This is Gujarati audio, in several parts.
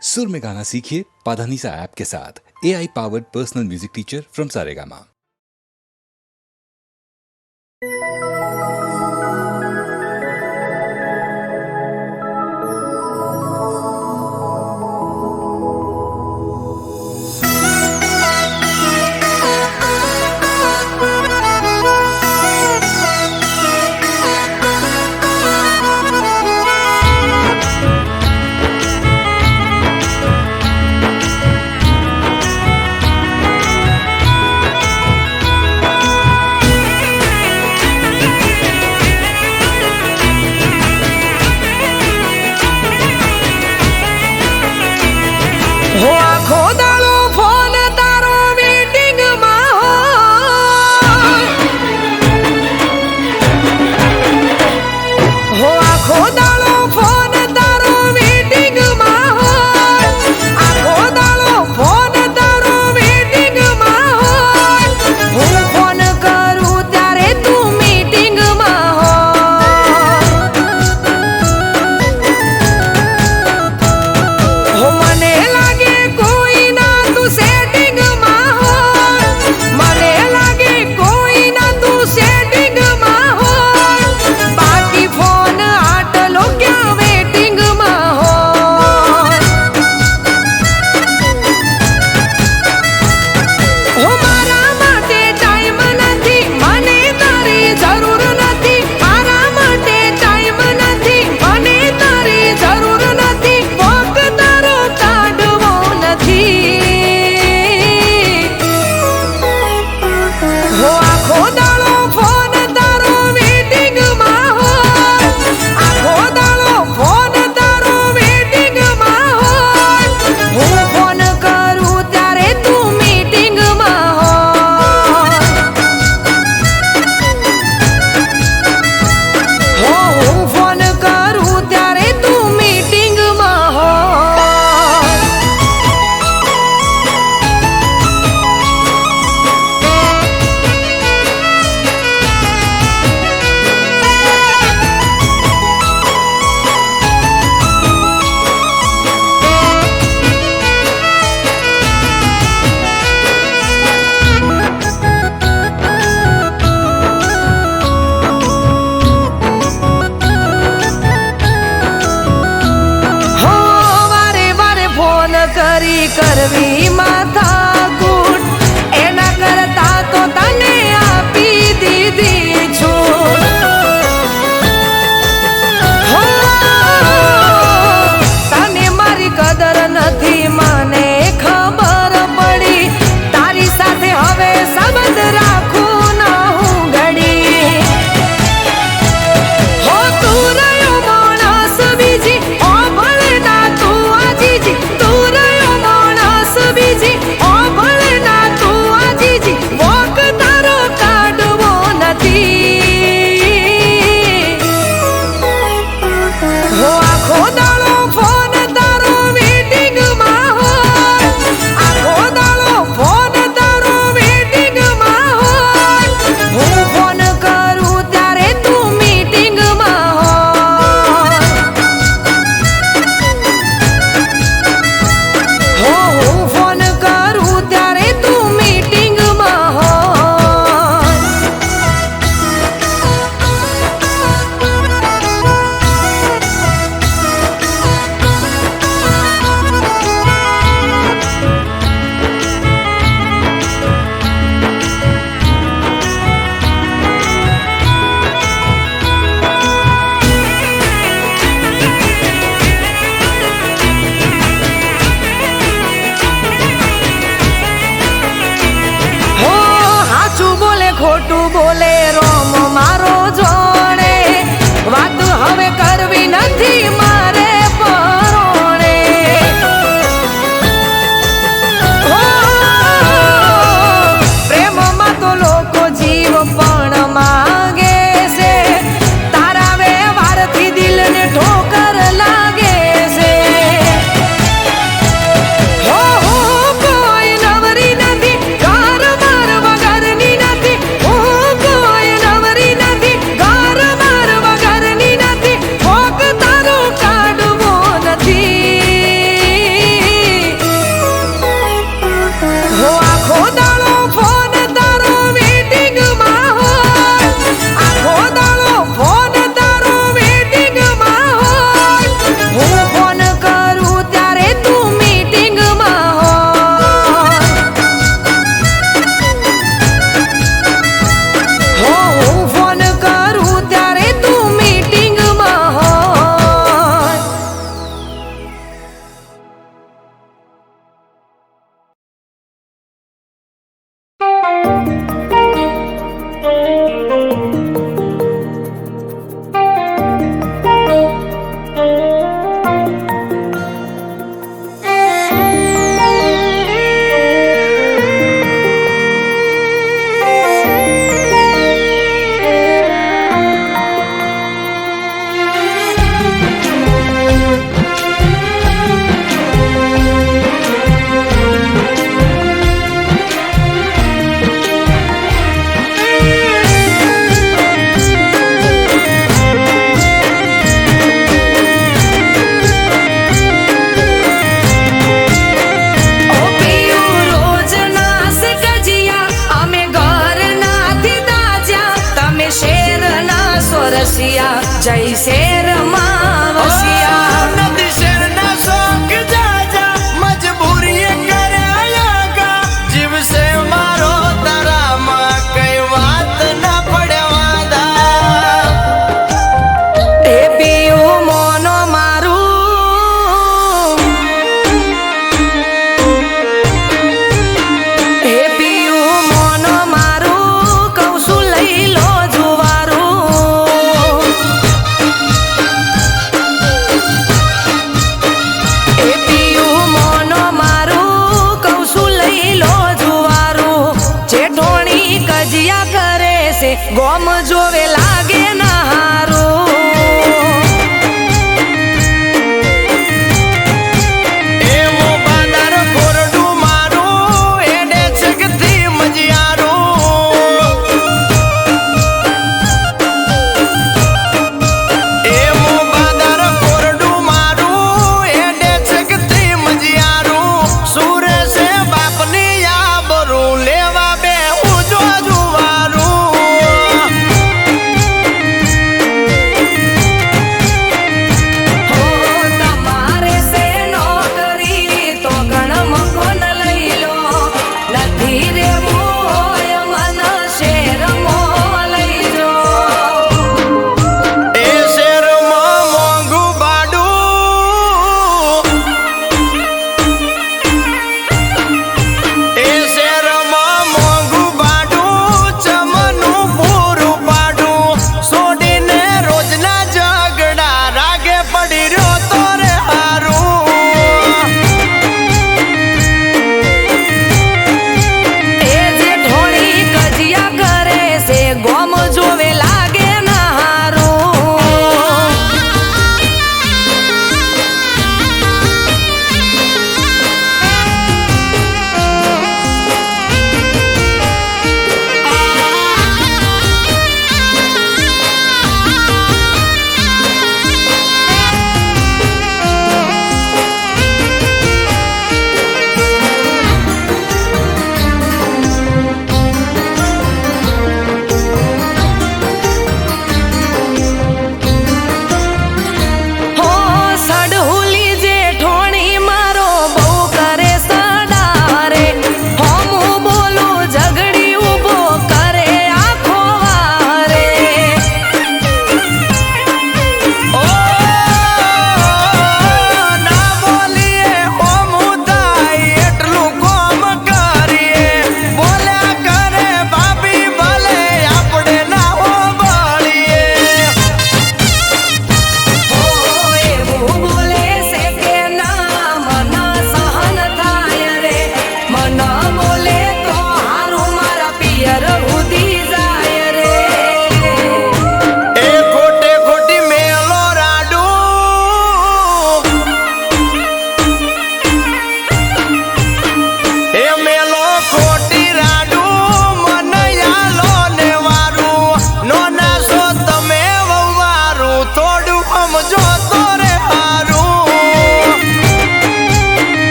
सुर में गाना सीखिए पाधानीसा ऐप के साथ। AI powered personal music teacher from Saregama. हो आखो दाड़ो फोन तारो मीटिंग में हो आखो दाड़ो फोन तारो मीटिंग में आखो दाड़ो फोन तारो मीटिंग में હું ફોન કરું ત્યારે તું મીટિંગ માં હો મને લાગે કોઈ ના તું સેટિંગ માં હો મને લાગે કોઈ ના તું સેટિંગ માં હો બાકી ફોન આટલો ક્યાં વેટિંગ માં હો હો મારા માટે ટાઈમ નથી મને તારી જરૂર નથી મારા માટે ટાઈમ નથી મને તારી જરૂર નથી વોક તારો કાઢવો નથી હો આખો દાડો ફોન તારો વેટિંગ માં હો આખો દાડો ફોન તારો વેટિંગ માં હો હું ફોન કરું ત્યારે તું મીટિંગ માં હો હો હું ફોન કરું ત્યારે તું મીટિંગ માં હો હો વારે વારે ફોન કરી કરવી માથાકૂટ એના કરતા તો તને આપી દીધી છૂટ હો તને મારી કદર નથી મને ખબર પડી તારી સાથે હવે સંબંધ રાખું ના હું ઘડી હો તું રહ્યો માણસ બીજી ઓ ભલે ના તું આજીજી તું રહ્યો માણસ બીજી ઓ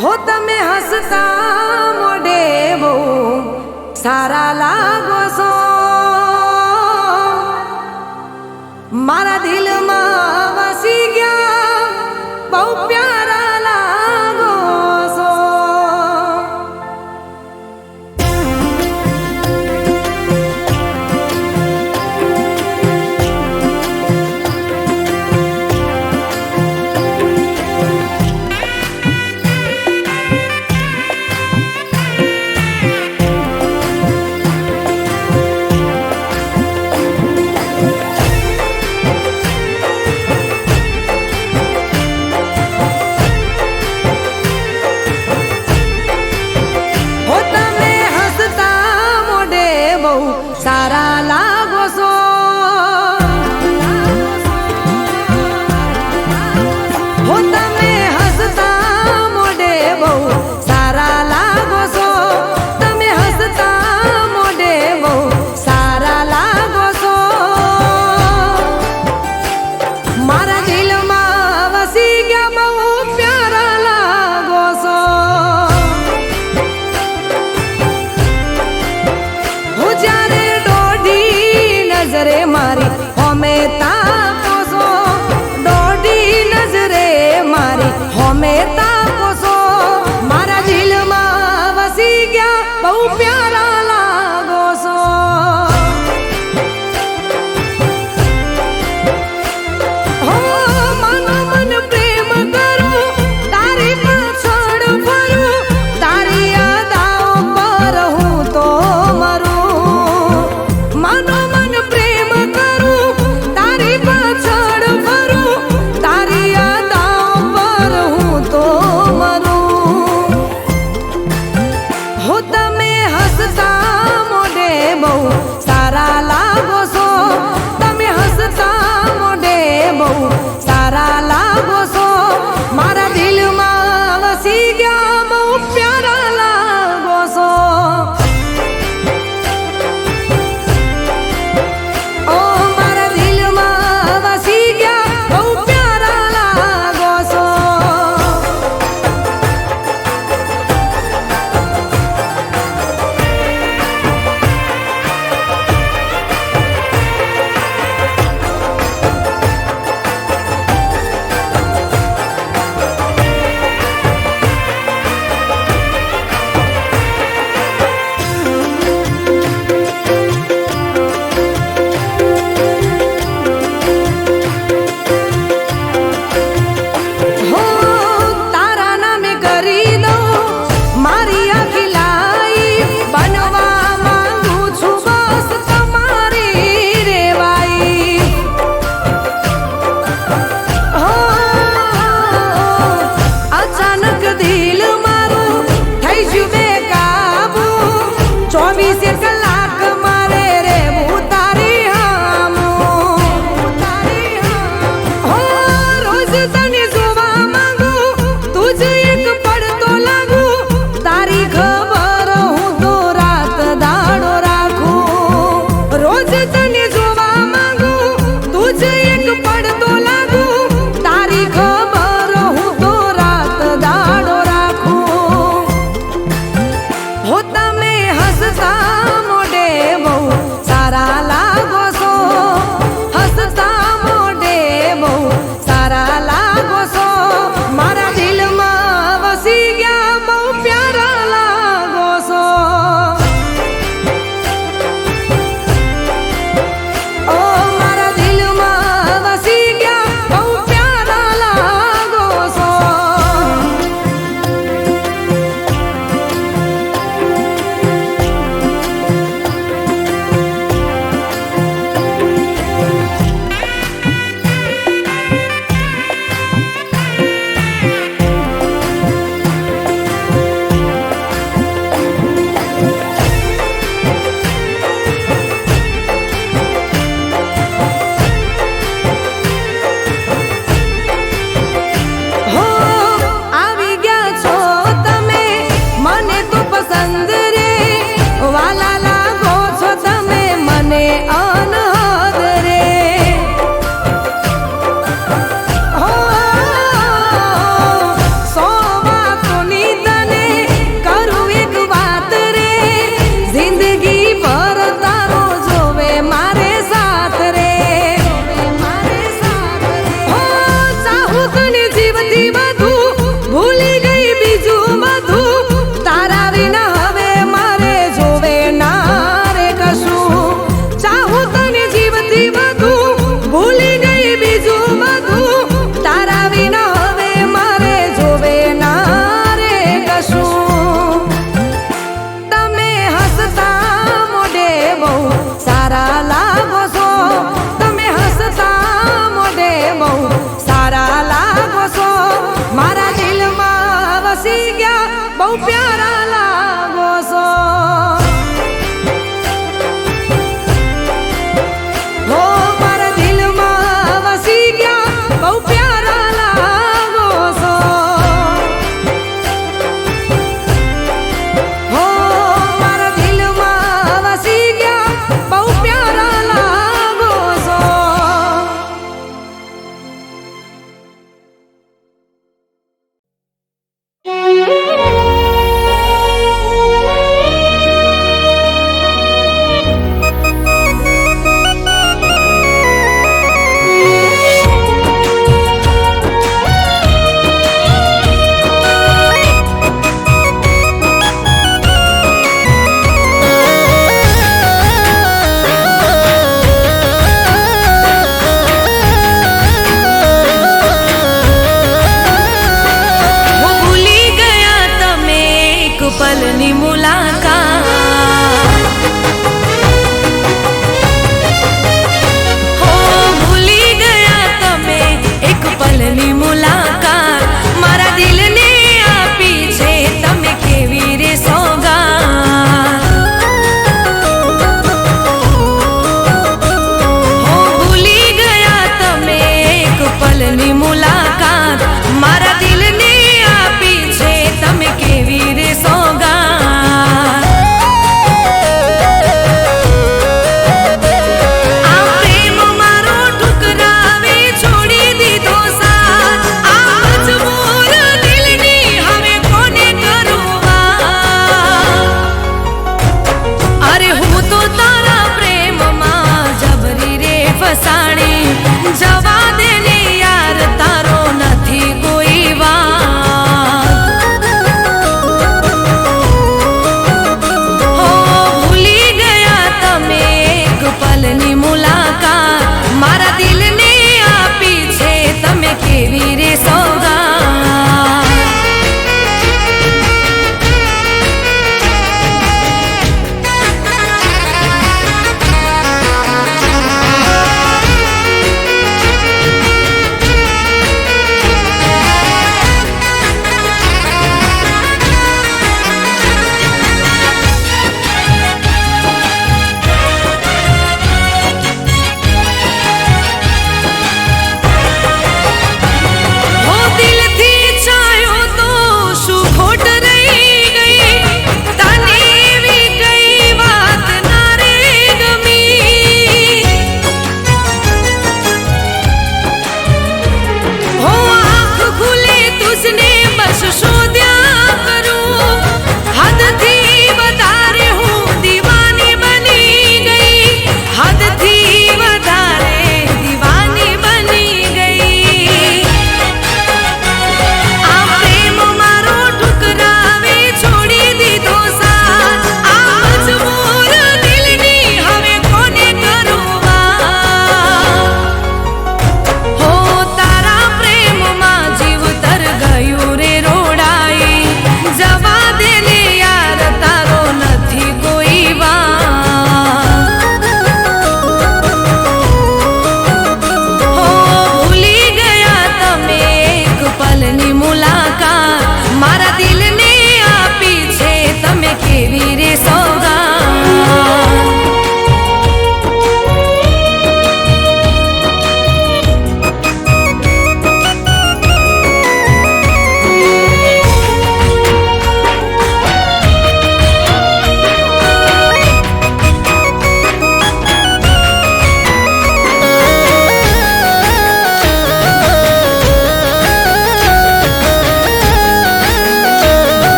હો તમે હસતા મોઢે બહુ સારા લાગો છો, મારા દિલમાં વસી ગયા બહુ પ્યારા લાગો છો. સારા લાગો છો, હો તમે હસતા મોઢે બહુ સારા લાગો છો, તમે હસતા મોઢે બહુ સારા લાગો છો, મારા દિલમાં વસી ગયા બહુ પ્યારા લાગો છો. હું જ્યારે નજરે મારી હોમે તાકો છો, દોઢી નજરે મારી હોમે તાકો છો, મારા દિલમાં વસી ગયા બહુ પ્યારા લાગો છો. હો મનો મન પ્રેમ કરું, તારી પાછળ ફરું, તારી યાદો પર હું તો મરું. મનો સારા લાગો છો, તમે હસતા મોઢે બહુ સારા લાગો છો, મારા દિલમાં વસી ગયા બહુ પ્યારા લાગો છો. ઓ મારા દિલમાં વસી ગયા બહુ પ્યારા લાગો છો.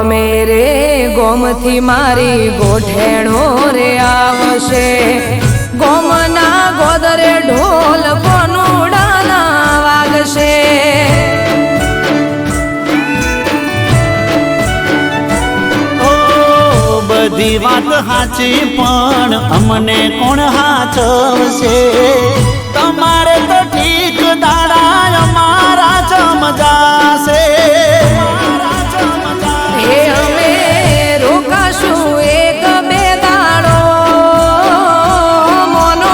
ગમે રે ગોમથી મારી ગોઠેણો રે આવશે ગોમના ગોદરે ઢોલ કોનુડાના વાગશે બધી વાત સાચી પણ અમને કોણ હાચવશે તમારે તો ઠીક દાડા અમારા ચમજાશે હે અમે રોકાશું એક બે દાડો મોનો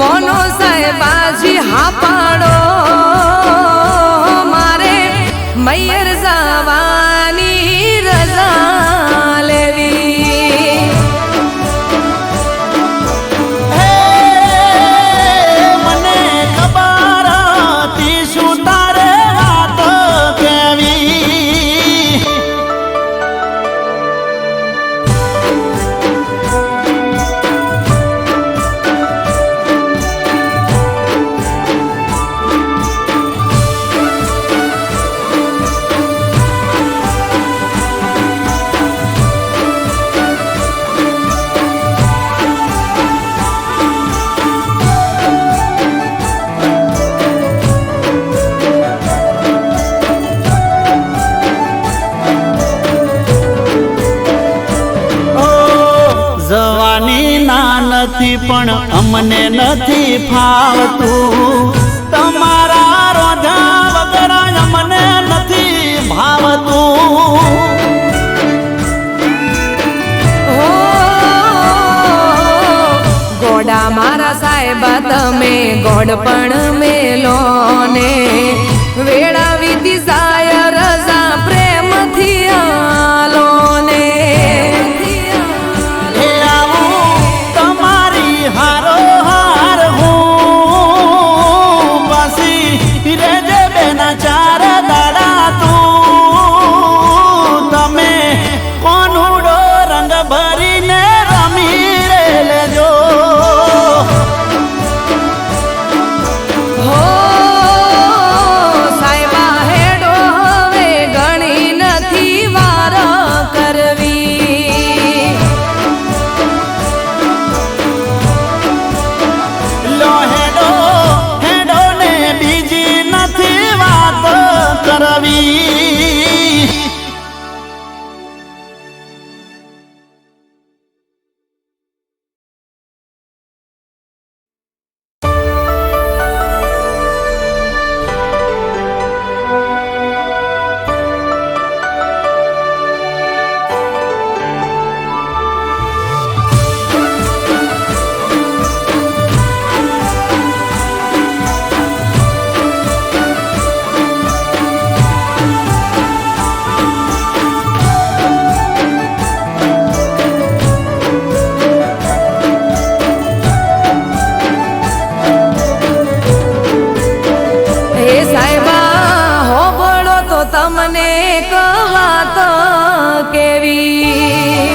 મોનો સાહેબાજી હા પાડો મારે મૈયર જવાની રજા લેવી મને ખબર હતી શું તારે વાત કેવી જવાની ના નથી પણ અમને નથી ફાવતું તમારા રોજા વગર અમને નથી ભાવતું હો ગોડા મારા સાહેબ તમે ગોડ પણ મેલો ને વેળા વિધિ સાય રજા પ્રેમથી આલો ને હે આવું તમારી હારો હાર હું પાછી રેજે બેના ચાર દાડા તું તમે કોનુડો રંગ ભરીને રમી રે લેજો હો સાહેબા હેડો હવે ગણી નથી વાર કરવી લો હેડો હેડો ને બીજી નથી વાત કરવી હે સાહેબા હો બોલો તો તમને એક વાત કેવી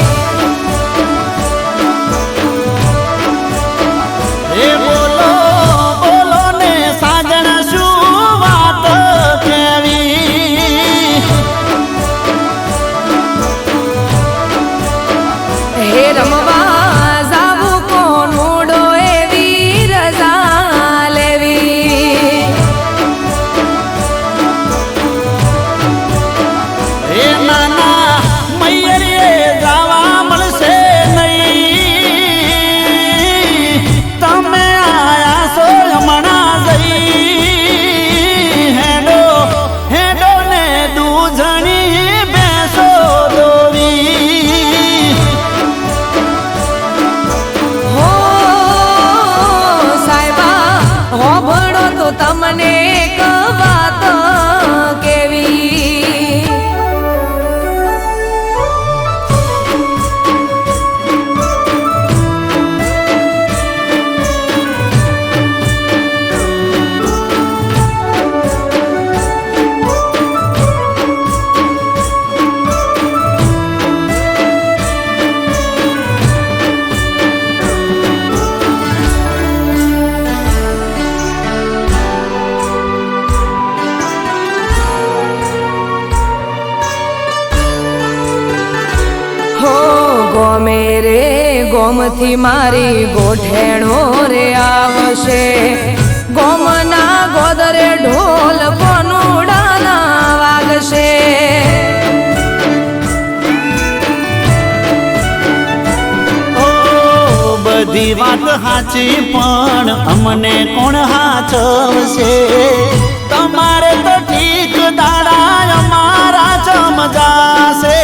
એ બોલો બોલો ને સાજણ શું વાત કેવી હે રમવા જાવું કોનુડો એવી રજા લેવી એ નાના મૈયરે ગાવા મળશે નહીં તમે આયા છો હમણાં જઈ હેડો હેડો ને દૂધણી બેસો દોવી હો સાહેબા હો ભણો તો તમને એક વાત કેવી ગોમે રે ગોમથી મારી ગોઠેણો રે આવશે ગોમના ગોદરે ઢોલ કોનુડાના વાગશે બધી વાત સાચી પણ અમને કોણ હાચવશે તમારે તો ઠીક દાડા અમારા ચમજાશે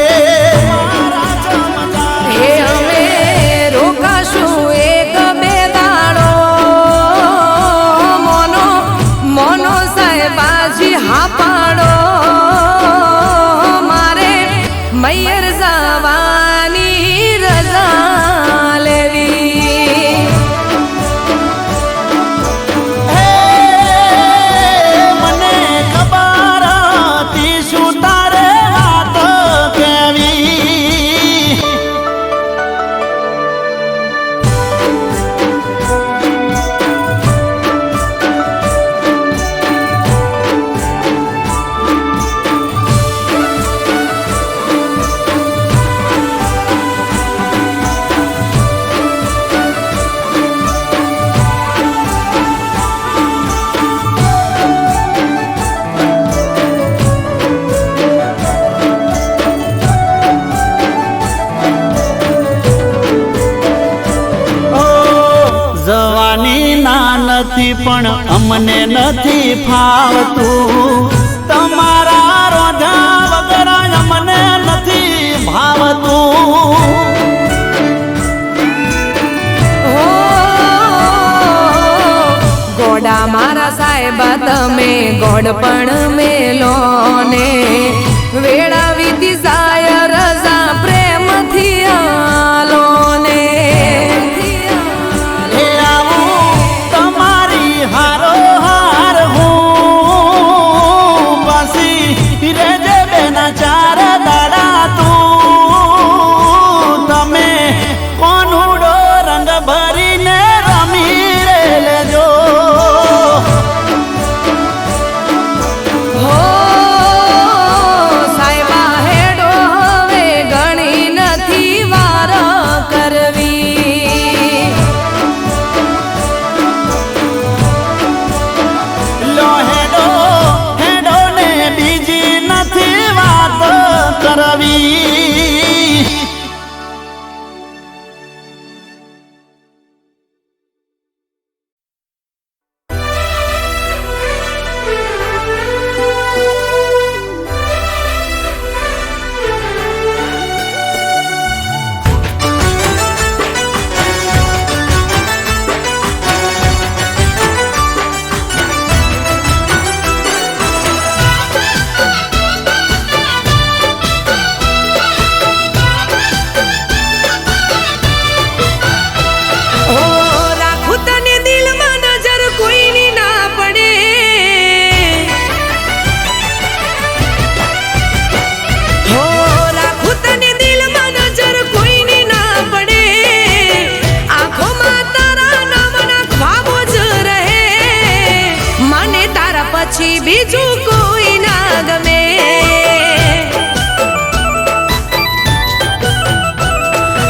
હે અમે રોકાશું એક બે દાડો મોનો મોનો સાહેબાજી હા પાડો મારે મૈયર જવાની રજા લેવી મને ખબર હતી શું તારે વાત કેવી જવાની ના નથી પણ અમને નથી ફાવતું તમારા રોધા વગર અમને નથી ભાવતું હો ગોડા મારા સાહેબા તમે ગોડ પણ મેલો ને વેળા વીતી જાય રજા પ્રેમથી આલો ને હે આવું તમારી હારો હાર હું પાછી રેજે બેના ચાર દાડા તું તમે કોનુડો રંગ ભરીને રમી રે લેજો હો સાહેબા હેડો હવે ઘણી નથી વાર કરવી લો હેડો હેડો ને બીજી નથી વાત કરવી હો રાખું તને દિલમાં નજર કોઈની ના પડે હો રાખું તને દિલમાં નજર કોઈની ના પડે આંખોમાં તારા નામના ખ્વાબો જ રહે મને તારા પછી બીજું કોઈ ના ગમે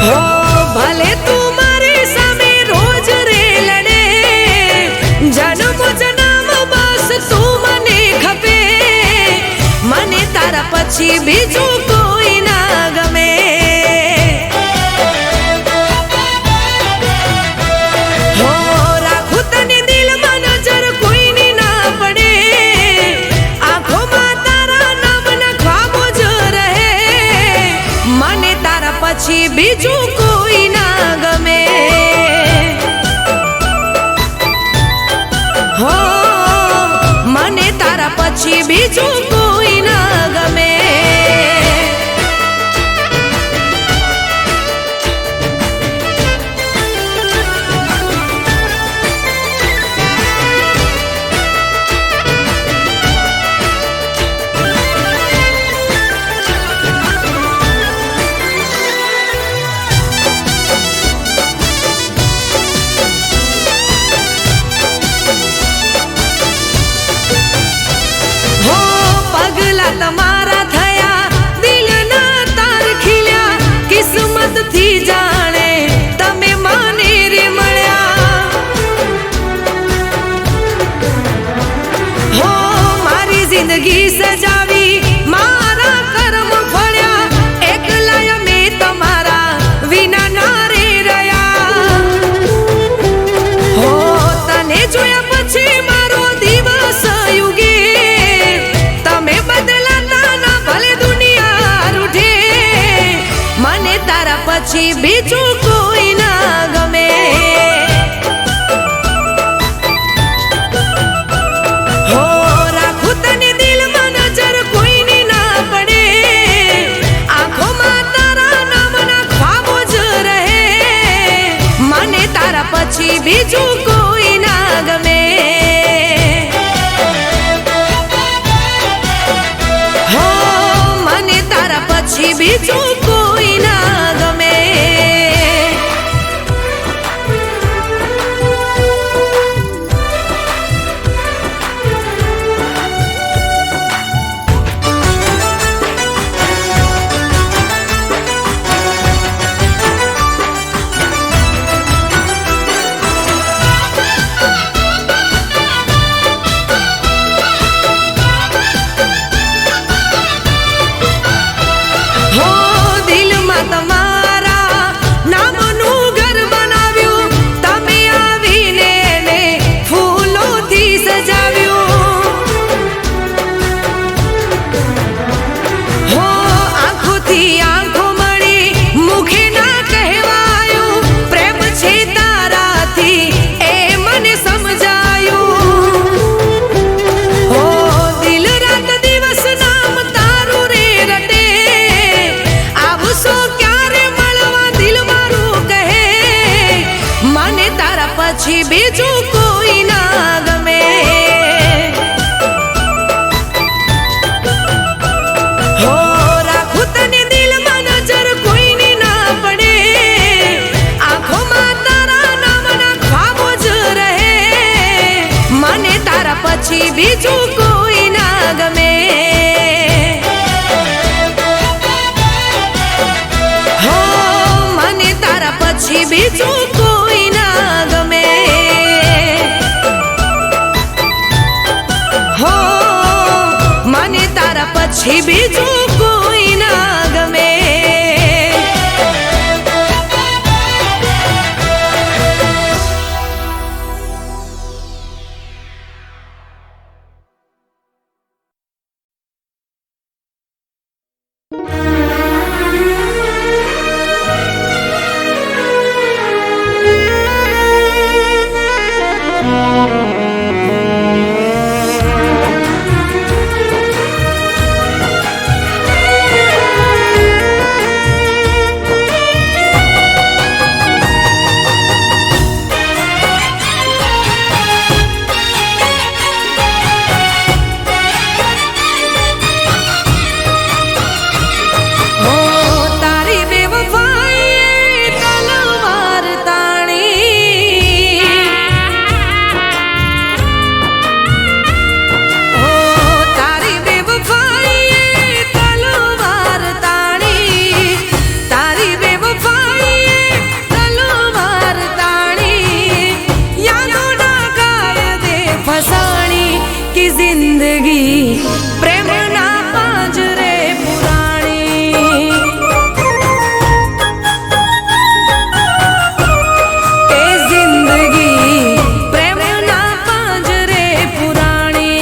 હો ભલે તું મારી સામે રોજ રે લડે જન્મ જન્મ બસ તું મને ખપે મને તારા પછી બીજું કોઈ ના ગમે હો રાખું તને દિલમાં નજર કોઈની ના પડે આંખોમાં તારા નામના ખ્વાબો જ રહે મને તારા પછી બીજું કોઈ ના ગમે હો મને તારા પછી બીજું કોઈ ના ગમે હો જિંદગી સજાવી મારા કર્મ ફળ્યા એકલા મેં તમારા વિના ના રે રહ્યા હો તને જોયા પછી મારો દિવસ યુગે તમે બદલાતા ના ભલે દુનિયા રૂઠે મને તારા પછી બીજું કોઈ ના ગમે હો રાખું તને દિલમાં નજર કોઈની ના પડે આંખોમાં તારા નામના ખ્વાબો જ રહે મને તારા પછી બીજું કોઈ ના ગમે હો મને તારા પછી બીજું કોઈ ના ગમે હો દિલમાં તમારા નામનું ઘર બનાવ્યું તમે આવીને એને ફૂલોથી સજાવ્યું હો આંખોથી આંખો મળી મુખે ના કહેવાયું પ્રેમ છે તારાથી એ મને સમજાયું હો દિલ રાત દિવસ નામ તારું રે રટે આવશો ક્યારે મળવા દિલ મારું કહે મને તારા પછી બીજું કોઈ ના ગમે હો રાખું તને દિલમાં નજર કોઈની ના પડે આંખોમાં તારા નામના ખ્વાબો જ રહે મને તારા પછી બીજું કોઈ ના ગમે હો મને તારા પછી બીજું કોઈ ના ગમે હો મને તારા પછી બીજું કોઈ ના ગમે હો તારી બેવફાઈએ તલવાર તાણી હો તારી બેવફાઈએ તલવાર તાણી તારી બેવફાઈએ તલવાર તાણી યાદોના કાયદે ફસાણી કે જિંદગી પ્રેમના પાંજરે પુરાણી એ જિંદગી પ્રેમના પાંજરે પુરાણી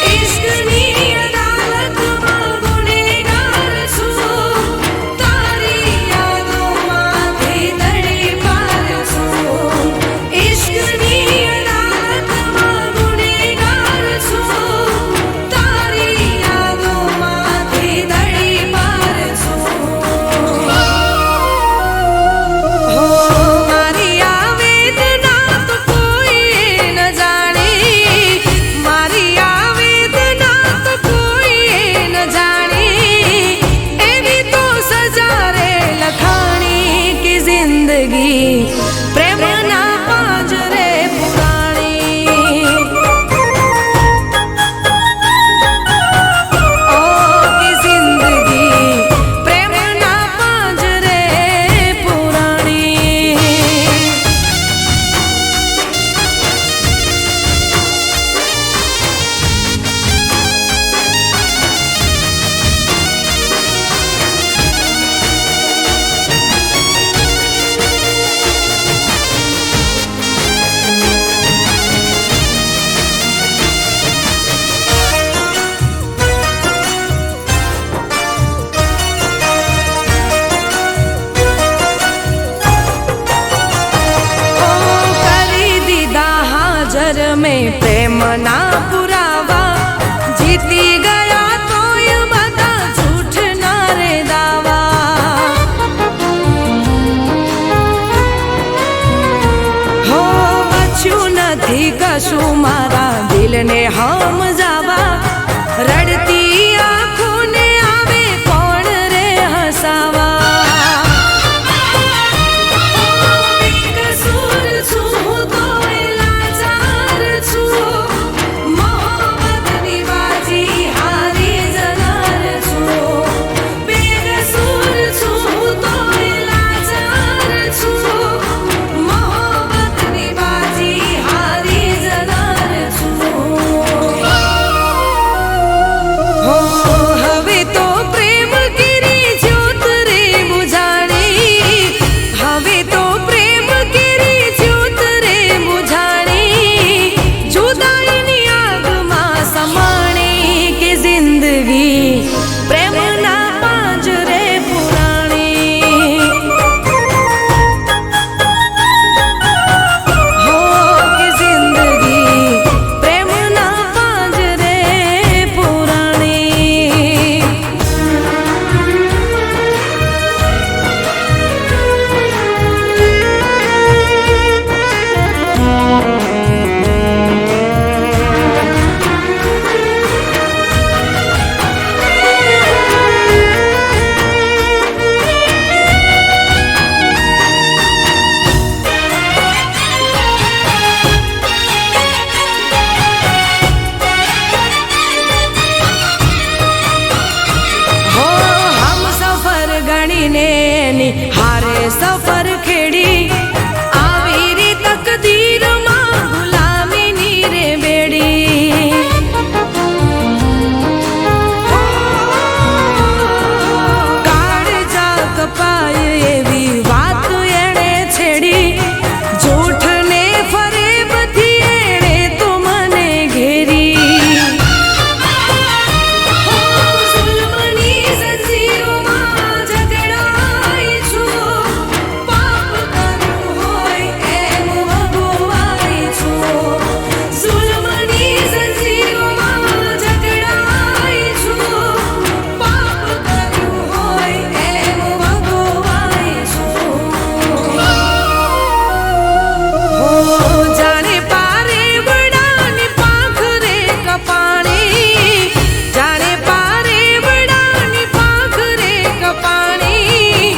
ઇશ્કની અદાલતમાં ગુનેગાર છું તારી યાદોમાંથી તડી પાર છું ઇશ્કની અદાલતમાં ગુનેગાર છું તારી યાદોમાંથી તડી પાર છું હો મારી આ વેદના તો કોઈએ ન જાણી મારી આ વેદના તો કોઈએ ન જાણી એવી તો સજા રે લખાણી કે જિંદગી પ્રેમના પાંજરે પુરાણી ઓ કે જિંદગી પ્રેમના પાંજરે પુરાણી નથી કશું મારા દિલને સમજાવા રડતી આંખોને આવે કોણ રે હસાવા બેકસૂર છું હું તોય લાચાર છું મોહબ્બતની બાજી હારી જનાર છું બેકસૂર છું હું તોય લાચાર છું મોહબ્બતની બાજી હારી જનાર છું હો હવે તો પ્રેમ કેરી જ્યોત રે બુઝાણી હવે તો પ્રેમ કેરી જ્યોત રે બુઝાણી જુદાઈની આગમાં સમાણી કે જિંદગી પ્રેમના પાંજરે પુરાણી હો કે જિંદગી પ્રેમના પાંજરે પુરાણી હો હમ સફર ગણીને ની હારે સફર ખેડી આવી રી તકદીરમાં ગુલામીની રે બેડી કાળજા કપાય એવી વાત એણે છેડી જૂઠને ફરેબથી એણે તો મને ઘેરી જુલ્મની જંજીરોમાં જકડાઈ છું પાપ કર્યું હોય એમ વગોવાઈ છું જુલ્મની જંજીરોમાં જકડાઈ છું પાપ કર્યું હોય એમ વગોવાઈ છું હો જાણે પારે વડાની પાંખ રે કપાણી જાણે પારે વડાની પાંખ રે કપાણી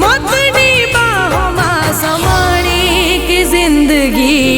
મોતની બાહોમાં સમાણી કે જિંદગી